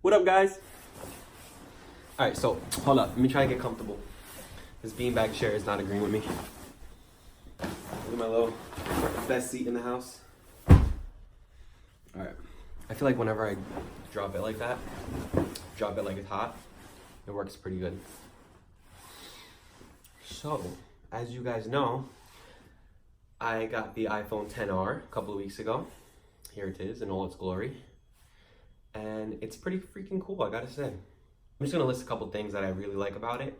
What up, guys? All right, so hold up. Let me try to get comfortable. This beanbag chair is not agreeing with me. Look at my little best seat in the house. All right. I feel like whenever I drop it like that, drop it like it's hot, it works pretty good. So, as you guys know, I got the iPhone XR a couple of weeks ago. Here it is in all its glory. And it's pretty freaking cool, I gotta say. I'm just gonna list a couple things that I really like about it,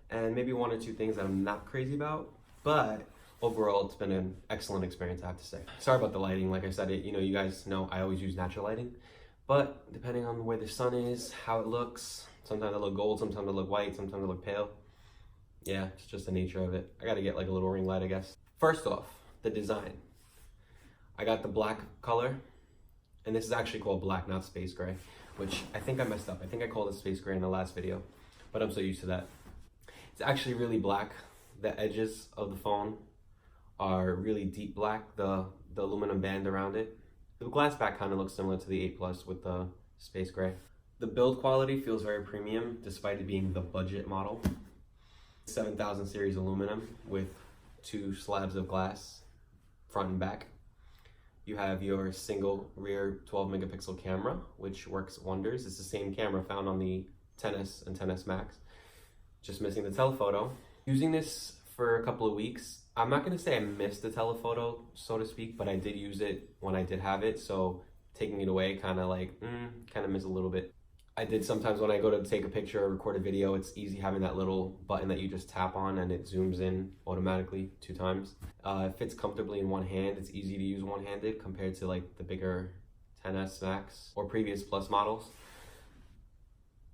and maybe one or two things that I'm not crazy about, but overall it's been an excellent experience, I have to say. Sorry about the lighting, like I said, you guys know I always use natural lighting, but depending on where the sun is, how it looks, sometimes I look gold, sometimes I look white, sometimes I look pale. Yeah, it's just the nature of it. I gotta get like a little ring light, I guess. First off, the design. I got the black color, and this is actually called black, not space gray, which I think I messed up. I think I called it space gray in the last video, but I'm so used to that. It's actually really black. The edges of the phone are really deep black, the aluminum band around it. The glass back kind of looks similar to the 8 Plus with the space gray. The build quality feels very premium despite it being the budget model. 7000 series aluminum with 2 slabs of glass, front and back. You have your single rear 12 megapixel camera, which works wonders. It's the same camera found on the XS and XS Max, just missing the telephoto. Using this for a couple of weeks, I'm not gonna say I missed the telephoto, so to speak, but I did use it when I did have it, so taking it away kind of miss a little bit. I did sometimes when I go to take a picture or record a video, it's easy having that little button that you just tap on and it zooms in automatically 2 times. It fits comfortably in one hand. It's easy to use one-handed compared to like the bigger XS Max or previous Plus models.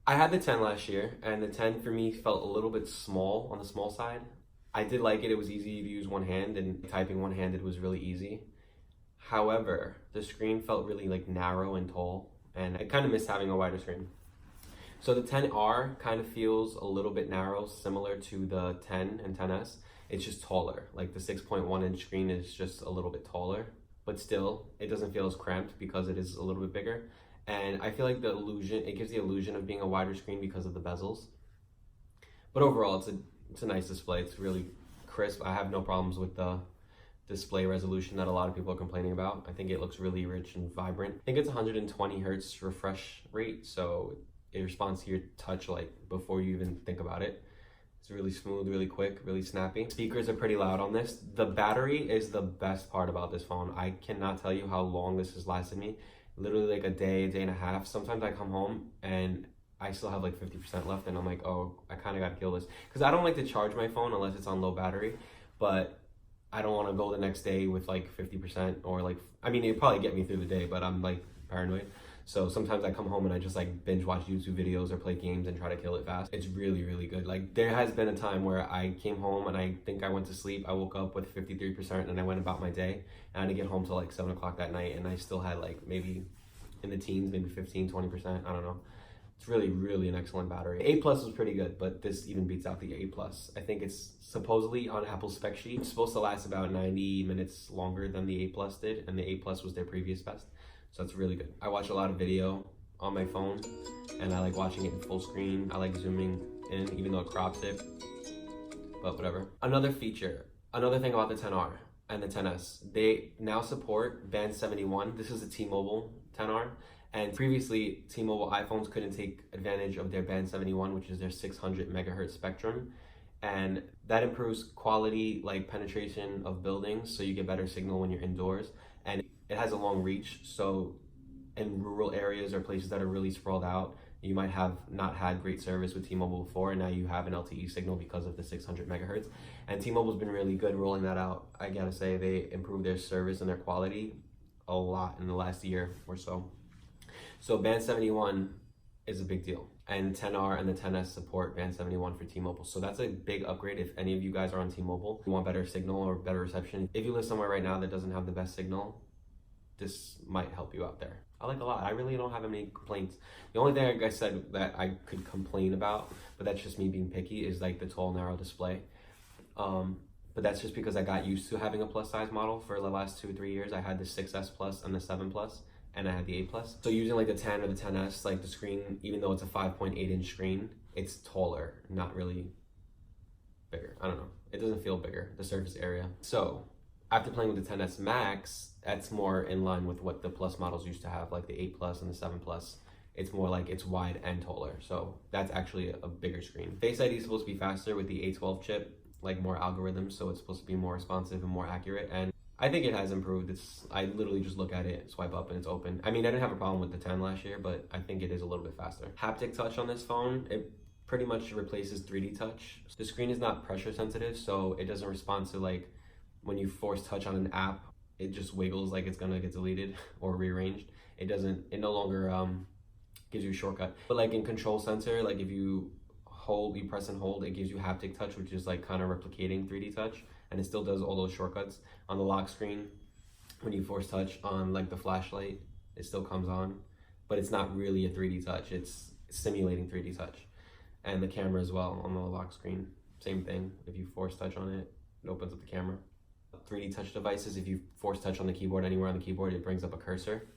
I had the 10 last year, and the 10 for me felt a little bit small, on the small side. I did like it. It was easy to use one hand, and typing one-handed was really easy. However, the screen felt really like narrow and tall, and I kind of missed having a wider screen. So the XR kind of feels a little bit narrow, similar to the 10 and XS. It's just taller. Like the 6.1 inch screen is just a little bit taller, but still it doesn't feel as cramped because it is a little bit bigger. And I feel like it gives the illusion of being a wider screen because of the bezels. But overall, it's a nice display. It's really crisp. I have no problems with the display resolution that a lot of people are complaining about. I think it looks really rich and vibrant. I think it's 120 hertz refresh rate, so it responds to your touch like before you even think about it. It's really smooth, really quick, really snappy. Speakers are pretty loud on this. The battery is the best part about this phone. I cannot tell you how long this has lasted me. Literally like a day and a half. Sometimes I come home and I still have like 50% left and I'm like, oh, I kind of got to kill this. Because I don't like to charge my phone unless it's on low battery, but I don't want to go the next day with like 50% or like, I mean, it'd probably get me through the day, but I'm like paranoid. So sometimes I come home and I just like binge watch YouTube videos or play games and try to kill it fast. It's really, really good. Like there has been a time where I came home and I think I went to sleep. I woke up with 53% and I went about my day. And I didn't get home till like 7 o'clock that night. And I still had like maybe in the teens, maybe 15, 20%. I don't know. It's really, really an excellent battery. 8 Plus was pretty good, but this even beats out the 8 Plus. I think it's supposedly on Apple's spec sheet. It's supposed to last about 90 minutes longer than the 8 Plus did. And the 8 Plus was their previous best. So it's really good. I watch a lot of video on my phone and I like watching it in full screen. I like zooming in even though it crops it, but whatever. Another thing about the XR and the XS, they now support band 71. This is a T-Mobile XR, and previously T-Mobile iPhones couldn't take advantage of their band 71, which is their 600 megahertz spectrum. And that improves quality, like penetration of buildings, so you get better signal when you're indoors. And it has a long reach, so in rural areas or places that are really sprawled out, you might have not had great service with T-Mobile before, and now you have an LTE signal because of the 600 megahertz. And T-Mobile's been really good rolling that out. I gotta say, they improved their service and their quality a lot in the last year or so. So band 71 is a big deal. And 10R and the 10S support band 71 for T-Mobile. So that's a big upgrade if any of you guys are on T-Mobile. You want better signal or better reception. If you live somewhere right now that doesn't have the best signal, this might help you out there. I like it a lot. I really don't have any complaints. The only thing, like I said, that I could complain about, but that's just me being picky, is like the tall, narrow display. But that's just because I got used to having a plus size model for the last 2 or 3 years. I had the 6S Plus and the 7 Plus, and I had the 8 Plus. So using like the 10 or the 10s, like the screen, even though it's a 5.8-inch screen, it's taller, not really bigger. I don't know. It doesn't feel bigger, the surface area. So after playing with the 10s Max, that's more in line with what the Plus models used to have, like the 8 Plus and the 7 Plus. It's more like it's wide and taller. So that's actually a bigger screen. Face ID is supposed to be faster with the A12 chip, like more algorithms. So it's supposed to be more responsive and more accurate. And I think it has improved. I literally just look at it, swipe up, and it's open. I mean, I didn't have a problem with the 10 last year, but I think it is a little bit faster. Haptic touch on this phone, it pretty much replaces 3D touch. The screen is not pressure sensitive, so it doesn't respond to like when you force touch on an app, it just wiggles like it's gonna get deleted or rearranged. It no longer gives you a shortcut. But like in control sensor, like if you press and hold, it gives you haptic touch, which is like kind of replicating 3D touch, and it still does all those shortcuts. On the lock screen, when you force touch on like the flashlight, it still comes on, but it's not really a 3D touch, it's simulating 3D touch. And the camera as well on the lock screen, same thing. If you force touch on it, it opens up the camera. 3D touch devices, if you force touch on the keyboard, anywhere on the keyboard, it brings up a cursor.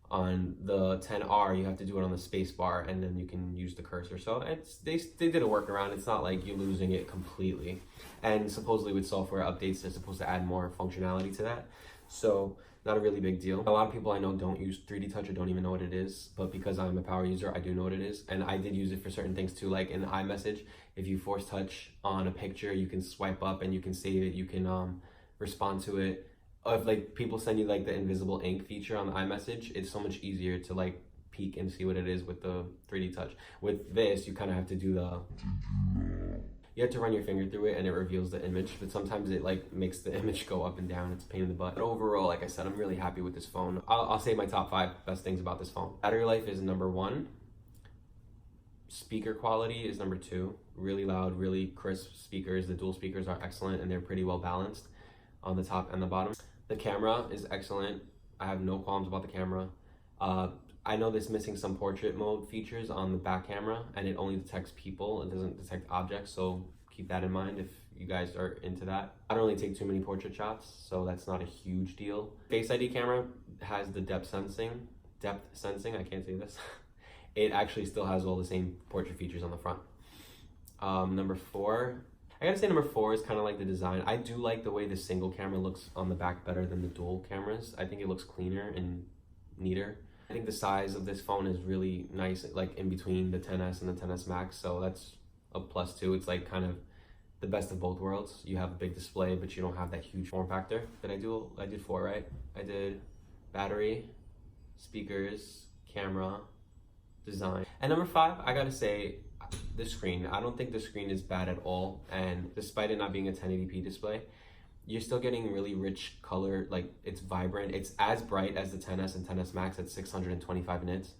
On the 10R, you have to do it on the space bar, and then you can use the cursor. So they did a workaround. It's not like you're losing it completely. And supposedly with software updates, they're supposed to add more functionality to that. So not a really big deal. A lot of people I know don't use 3D touch or don't even know what it is, but because I'm a power user, I do know what it is. And I did use it for certain things too, like in iMessage. If you force touch on a picture, you can swipe up and you can save it. You can respond to it. If like people send you like the invisible ink feature on the iMessage, it's so much easier to like peek and see what it is with the 3D touch. With this, you kind of have to do you have to run your finger through it and it reveals the image, but sometimes it like makes the image go up and down. It's a pain in the butt. But overall, like I said, I'm really happy with this phone. I'll say my top 5 best things about this phone. Battery life is number 1. Speaker quality is number 2. Really loud, really crisp speakers. The dual speakers are excellent and they're pretty well balanced on the top and the bottom. The camera is excellent. I have no qualms about the camera. I know this missing some portrait mode features on the back camera, and it only detects people. It doesn't detect objects, so keep that in mind if you guys are into that. I don't really take too many portrait shots, so that's not a huge deal. Face ID camera has the depth sensing, I can't say this. It actually still has all the same portrait features on the front. Number 4, I gotta say number 4 is kind of like the design. I do like the way the single camera looks on the back better than the dual cameras. I think it looks cleaner and neater. I think the size of this phone is really nice, like in between the 10s and the 10s Max, so that's a plus too. It's like kind of the best of both worlds. You have a big display, but you don't have that huge form factor. I did 4, right? I did battery, speakers, camera, design. And number 5, I gotta say, the screen. I don't think the screen is bad at all, and despite it not being a 1080p display, you're still getting really rich color. Like it's vibrant. It's as bright as the 10s and 10s Max at 625 nits.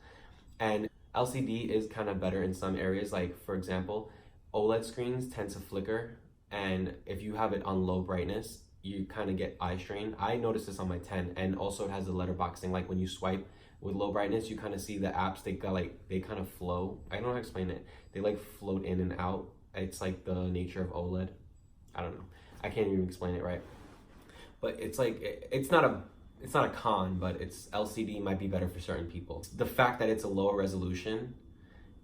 And LCD is kind of better in some areas. Like for example, OLED screens tend to flicker, and if you have it on low brightness, you kind of get eye strain. I noticed this on my 10, and also it has the letterboxing. Like when you swipe with low brightness, you kind of see the apps, they kind of flow. I don't know how to explain it. They like float in and out. It's like the nature of OLED. I don't know. I can't even explain it right. But it's like, it's not a con, but it's LCD might be better for certain people. The fact that it's a lower resolution,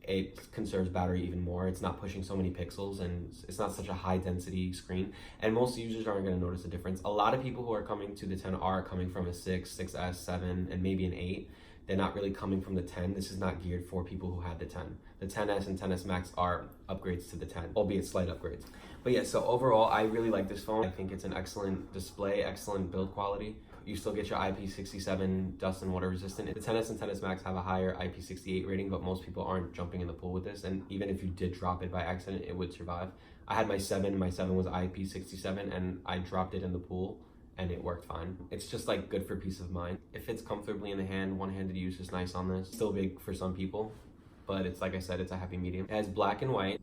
it conserves battery even more. It's not pushing so many pixels, and it's not such a high density screen. And most users aren't going to notice a difference. A lot of people who are coming to the 10R are coming from a 6, 6S, 7, and maybe an 8. They're not really coming from the 10. This is not geared for people who had the 10. The 10s and 10s Max are upgrades to the 10, albeit slight upgrades. But yeah, so overall, I really like this phone. I think it's an excellent display, excellent build quality. You still get your IP67 dust and water resistant. The 10s and 10s Max have a higher IP68 rating, but most people aren't jumping in the pool with this. And even if you did drop it by accident, it would survive. I had my 7 was IP67, and I dropped it in the pool, and it worked fine. It's just like good for peace of mind. It fits comfortably in the hand. One-handed use is nice on this. Still big for some people, but it's like I said, it's a happy medium. It has black and white.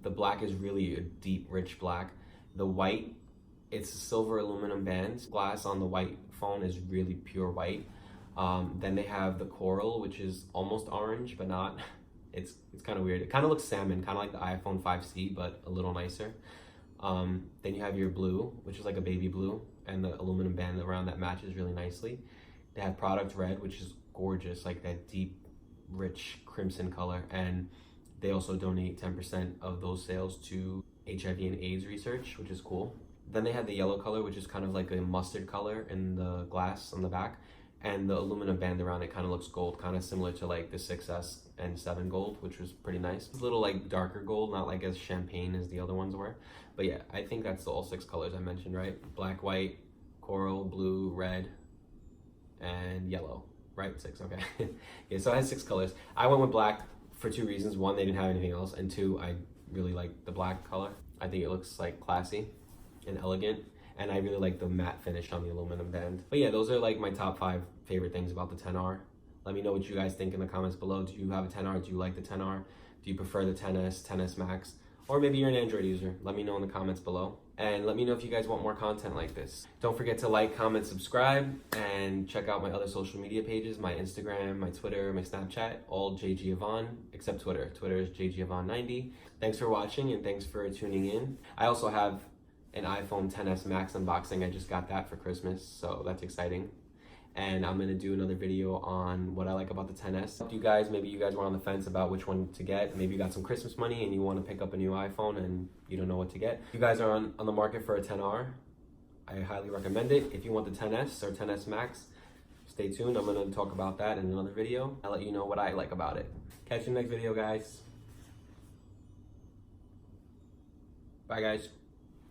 The black is really a deep, rich black. The white, it's silver aluminum bands. Glass on the white phone is really pure white. Then they have the coral, which is almost orange, but not. It's kind of weird. It kind of looks salmon, kind of like the iPhone 5C, but a little nicer. Then you have your blue, which is like a baby blue, and the aluminum band around that matches really nicely. They have product red, which is gorgeous, like that deep, rich crimson color. And they also donate 10% of those sales to HIV and AIDS research, which is cool. Then they have the yellow color, which is kind of like a mustard color in the glass on the back. And the aluminum band around it kind of looks gold, kind of similar to like the 6S and 7 gold, which was pretty nice. It's a little like darker gold, not like as champagne as the other ones were. But yeah, I think that's all 6 colors I mentioned, right? Black, white, coral, blue, red, and yellow, right? 6, okay. Yeah, so it has 6 colors. I went with black for 2 reasons. One, they didn't have anything else. And 2, I really like the black color. I think it looks like classy and elegant. And I really like the matte finish on the aluminum band. But yeah, those are like my top 5 favorite things about the 10R. Let me know what you guys think in the comments below. Do you have a 10R? Do you like the 10R? Do you prefer the 10S, 10S Max? Or maybe you're an Android user. Let me know in the comments below. And let me know if you guys want more content like this. Don't forget to like, comment, subscribe, and check out my other social media pages, my Instagram, my Twitter, my Snapchat, all JGavon, except Twitter. Twitter is JGavon90. Thanks for watching and thanks for tuning in. I also have an iPhone 10s Max unboxing. I just got that for Christmas, so that's exciting. And I'm gonna do another video on what I like about the 10s. You guys, maybe you guys were on the fence about which one to get. Maybe you got some Christmas money and you want to pick up a new iPhone and you don't know what to get. If you guys are on the market for a 10R, I highly recommend it. If you want the 10s or 10s Max, stay tuned. I'm gonna talk about that in another video. I'll let you know what I like about it. Catch you in the next video, guys. Bye, guys.